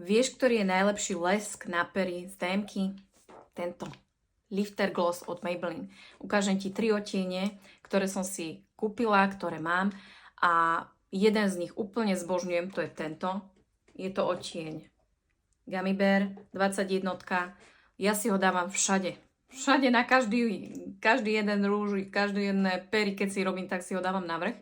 Vieš, ktorý je najlepší lesk na pery z DM-ky? Tento. Lifter Gloss od Maybelline. Ukážem ti 3 odtiene, ktoré som si kúpila, ktoré mám a jeden z nich úplne zbožňujem, to je tento. Je to odtieň Gummy Bear 21. Ja si ho dávam všade. Všade na každý jeden rúž, každý jedné pery, keď si robím, tak si ho dávam na vrch.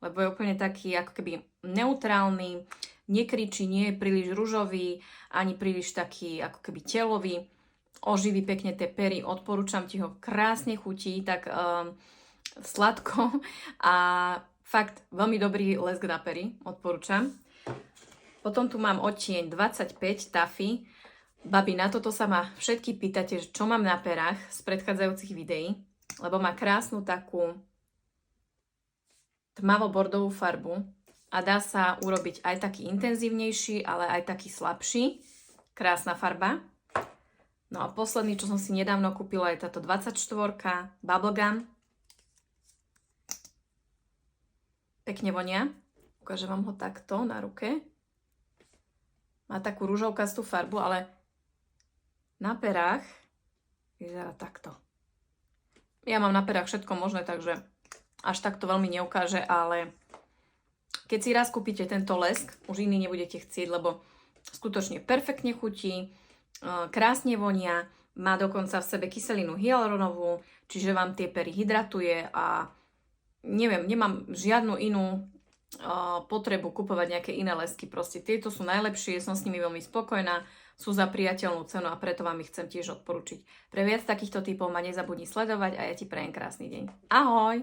Lebo je úplne taký ako keby neutrálny, nekričí, nie je príliš ružový, ani príliš taký ako keby telový. Oživí pekne tie pery, odporúčam ti ho, krásne chutí, tak sladko a fakt veľmi dobrý lesk na pery, odporúčam. Potom tu mám odtieň 25 Taffy. Babi, na toto sa ma všetky pýtate, čo mám na perách z predchádzajúcich videí, lebo má krásnu takú tmavo-bordovú farbu a dá sa urobiť aj taký intenzívnejší, ale aj taký slabší. Krásna farba. No a posledný, čo som si nedávno kúpila, je táto 24 Bubblegum. Pekne vonia. Ukážem vám ho takto na ruke. Má takú ružovkastú farbu, ale na perách vyzerá takto. Ja mám na perách všetko možné, takže až takto veľmi neukáže, ale keď si raz kúpite tento lesk, už iný nebudete chcieť, lebo skutočne perfektne chutí, krásne vonia, má dokonca v sebe kyselinu hyaluronovú, čiže vám tie pery hydratuje a neviem, nemám žiadnu inú potrebu kupovať nejaké iné lesky. Proste tieto sú najlepšie, som s nimi veľmi spokojná, sú za priateľnú cenu a preto vám ich chcem tiež odporučiť. Pre viac takýchto typov ma nezabudni sledovať a ja ti prajem krásny deň. Ahoj!